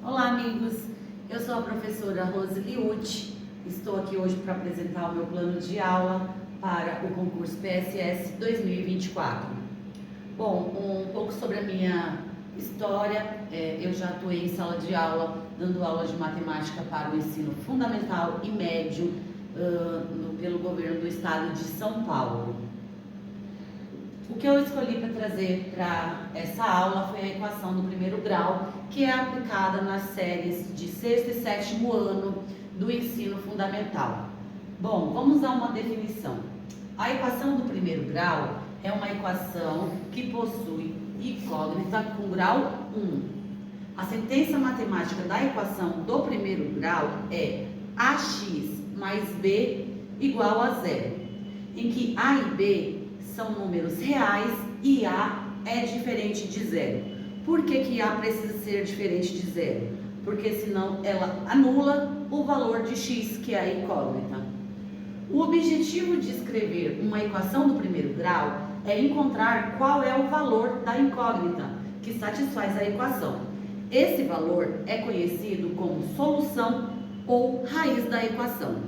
Olá, amigos! Eu sou a professora Rose Liucci. Estou aqui hoje para apresentar o meu plano de aula para o concurso PSS 2024. Bom, um pouco sobre a minha história. Eu já atuei em sala de aula, dando aula de matemática para o ensino fundamental e médio pelo governo do estado de São Paulo. O que eu escolhi para trazer para essa aula foi a equação do primeiro grau, que é aplicada nas séries de sexto e sétimo ano do ensino fundamental. Bom, vamos a uma definição. A equação do primeiro grau é uma equação que possui incógnita com grau 1. A sentença matemática da equação do primeiro grau é ax mais b igual a zero, em que a e b são números reais e A é diferente de zero. Por que A precisa ser diferente de zero? Porque senão ela anula o valor de x, que é a incógnita. O objetivo de escrever uma equação do primeiro grau é encontrar qual é o valor da incógnita que satisfaz a equação. Esse valor é conhecido como solução ou raiz da equação.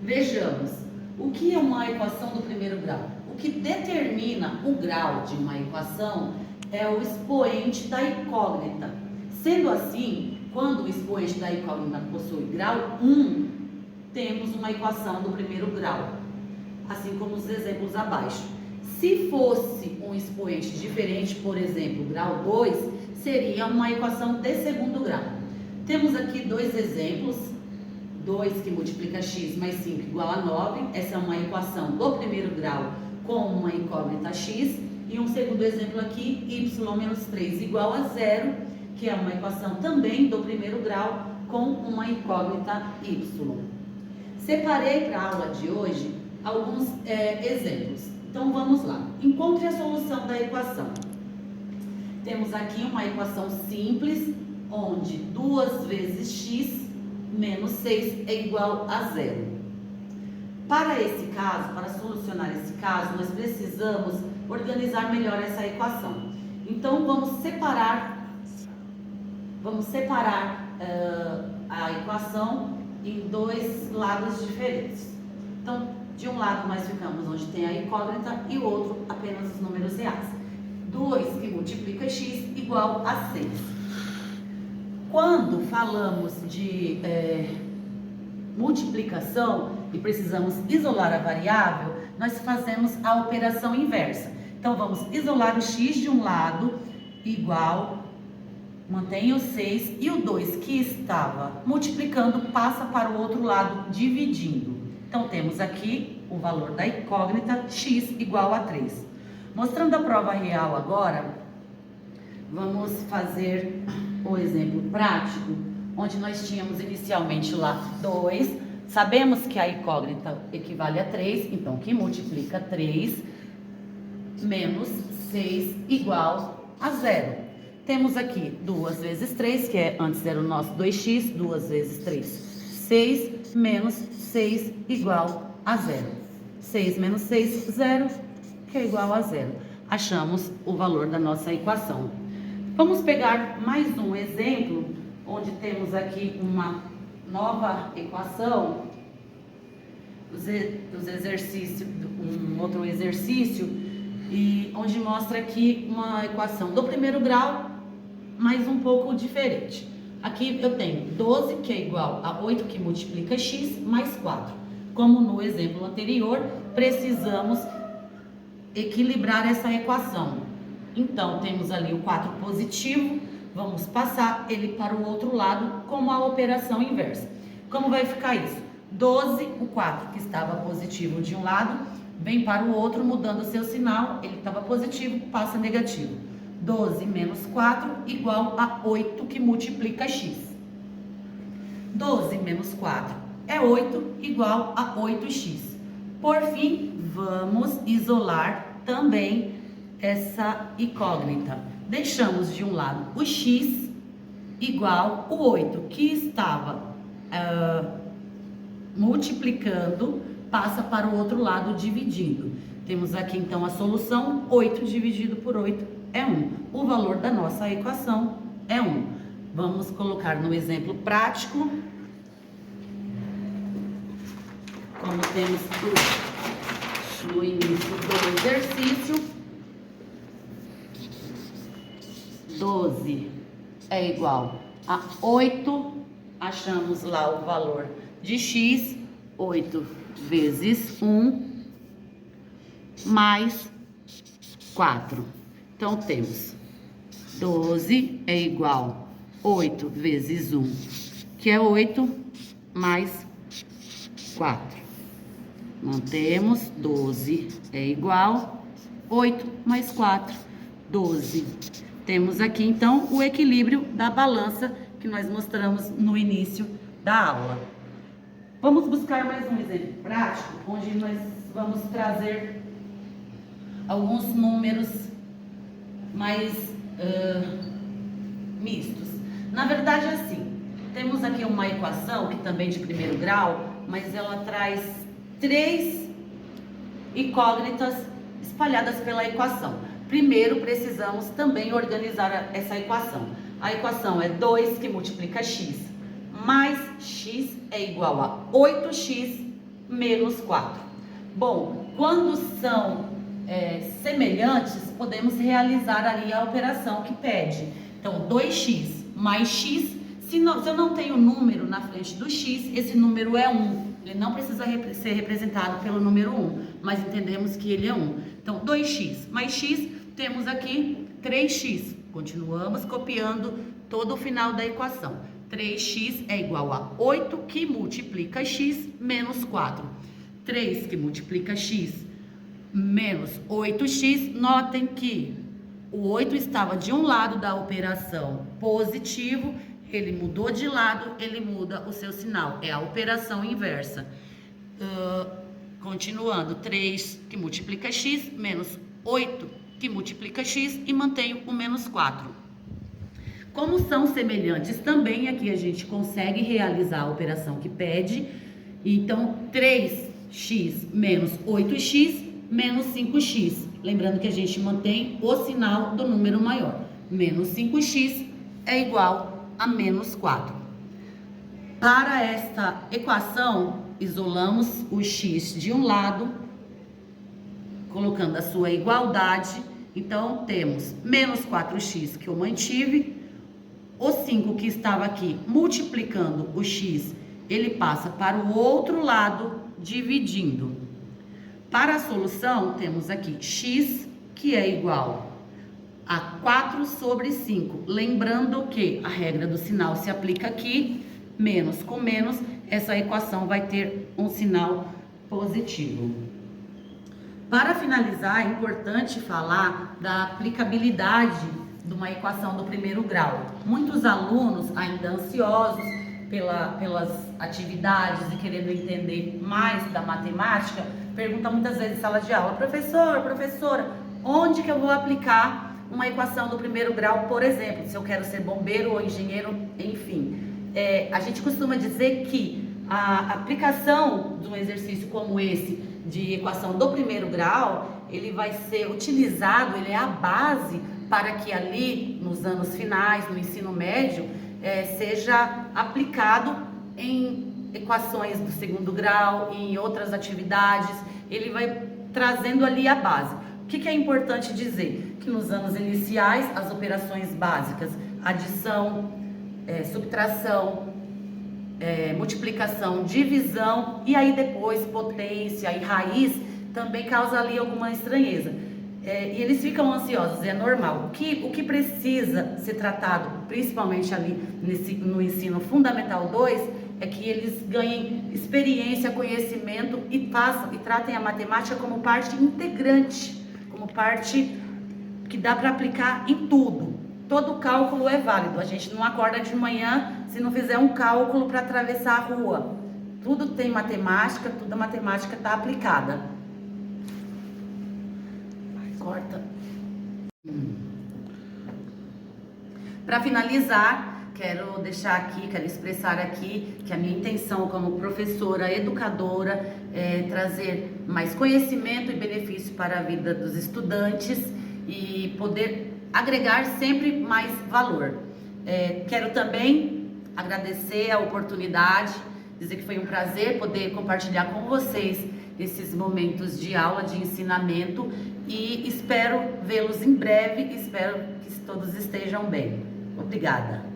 Vejamos. O que é uma equação do primeiro grau? O que determina o grau de uma equação é o expoente da incógnita. Sendo assim, quando o expoente da incógnita possui grau 1, temos uma equação do primeiro grau, assim como os exemplos abaixo. Se fosse um expoente diferente, por exemplo, grau 2, seria uma equação de segundo grau. Temos aqui dois exemplos. 2 que multiplica x mais 5 igual a 9. Essa é uma equação do primeiro grau com uma incógnita x. E um segundo exemplo aqui, y menos 3 igual a 0, que é uma equação também do primeiro grau com uma incógnita y. Separei para a aula de hoje alguns exemplos. Então vamos lá. Encontre a solução da equação. Temos aqui uma equação simples, onde 2 vezes x menos 6 é igual a zero. Para esse caso, para solucionar esse caso, nós precisamos organizar melhor essa equação. Então, vamos separar a equação em dois lados diferentes. Então, de um lado nós ficamos onde tem a incógnita e o outro apenas os números reais. 2 que multiplica x igual a 6. Quando falamos de multiplicação e precisamos isolar a variável, nós fazemos a operação inversa. Então, vamos isolar o x de um lado, igual, mantém o 6, e o 2 que estava multiplicando passa para o outro lado, dividindo. Então, temos aqui o valor da incógnita, x igual a 3. Mostrando a prova real agora, vamos fazer o exemplo prático, onde nós tínhamos inicialmente lá 2, sabemos que a incógnita equivale a 3, então que multiplica 3 menos 6 igual a 0. Temos aqui 2 vezes 3, que antes era o nosso 2x, 2 vezes 3, 6 menos 6 igual a 0. 6 menos 6, 0, que é igual a 0. Achamos o valor da nossa equação. Vamos pegar mais um exemplo, onde temos aqui uma nova equação, um outro exercício, e onde mostra aqui uma equação do primeiro grau, mas um pouco diferente. Aqui eu tenho 12, que é igual a 8, que multiplica x, mais 4. Como no exemplo anterior, precisamos equilibrar essa equação. Então, temos ali o 4 positivo, vamos passar ele para o outro lado com a operação inversa. Como vai ficar isso? 12, o 4 que estava positivo de um lado, vem para o outro, mudando seu sinal, ele estava positivo, passa negativo. 12 menos 4 igual a 8, que multiplica x. 12 menos 4 é 8, igual a 8x. Por fim, vamos isolar também essa incógnita. Deixamos de um lado o x igual o 8, que estava multiplicando, passa para o outro lado dividindo. Temos aqui então a solução, 8 dividido por 8 é 1. O valor da nossa equação é 1. Vamos colocar no exemplo prático. Como temos no início do exercício, 12 é igual a 8, achamos lá o valor de x, 8 vezes 1, mais 4. Então, temos 12 é igual a 8 vezes 1, que é 8, mais 4. Mantemos, 12 é igual a 8 mais 4, 12. Temos aqui, então, o equilíbrio da balança que nós mostramos no início da aula. Vamos buscar mais um exemplo prático, onde nós vamos trazer alguns números mais mistos. Na verdade, assim, temos aqui uma equação, que também de primeiro grau, mas ela traz 3 incógnitas espalhadas pela equação. Primeiro, precisamos também organizar essa equação. A equação é 2 que multiplica x, mais x é igual a 8x menos 4. Bom, quando são semelhantes, podemos realizar ali a operação que pede. Então, 2x mais x, se eu não tenho número na frente do x, esse número é 1. Ele não precisa ser representado pelo número 1, mas entendemos que ele é 1. Então, 2x mais x, temos aqui 3x. Continuamos copiando todo o final da equação. 3x é igual a 8 que multiplica x menos 4. 3 que multiplica x menos 8x. Notem que o 8 estava de um lado da operação positivo, ele mudou de lado, ele muda o seu sinal. É a operação inversa. Continuando, 3 que multiplica x menos 8 que multiplica x e mantenho o menos 4. Como são semelhantes também, aqui a gente consegue realizar a operação que pede. Então, 3x menos 8x menos 5x. Lembrando que a gente mantém o sinal do número maior. Menos 5x é igual a menos 4. Para esta equação, isolamos o x de um lado, colocando a sua igualdade. Então, temos menos 4x que eu mantive. O 5 que estava aqui multiplicando o x, ele passa para o outro lado, dividindo. Para a solução, temos aqui x, que é igual a 4 sobre 5. Lembrando que a regra do sinal se aplica aqui, menos com menos, essa equação vai ter um sinal positivo. Para finalizar, é importante falar da aplicabilidade de uma equação do primeiro grau. Muitos alunos, ainda ansiosos pelas atividades e querendo entender mais da matemática, perguntam muitas vezes em sala de aula: professora, onde que eu vou aplicar uma equação do primeiro grau, por exemplo, se eu quero ser bombeiro ou engenheiro, enfim. A gente costuma dizer que a aplicação de um exercício como esse, de equação do primeiro grau, ele vai ser utilizado, ele é a base para que ali, nos anos finais, no ensino médio, seja aplicado em equações do segundo grau, em outras atividades. Ele vai trazendo ali a base. O que é importante dizer? Que nos anos iniciais, as operações básicas, adição, subtração, multiplicação, divisão, e aí depois potência e raiz, também causa ali alguma estranheza. E eles ficam ansiosos, é normal. O que precisa ser tratado, principalmente ali no ensino fundamental 2, é que eles ganhem experiência, conhecimento e tratem a matemática como parte integrante, como parte que dá para aplicar em tudo. Todo cálculo é válido. A gente não acorda de manhã se não fizer um cálculo para atravessar a rua. Tudo tem matemática, toda a matemática está aplicada. Corta. Para finalizar, quero expressar aqui que a minha intenção como professora, educadora, é trazer mais conhecimento e benefício para a vida dos estudantes e poder agregar sempre mais valor. Quero também agradecer a oportunidade, dizer que foi um prazer poder compartilhar com vocês esses momentos de aula, de ensinamento, e espero vê-los em breve, espero que todos estejam bem. Obrigada.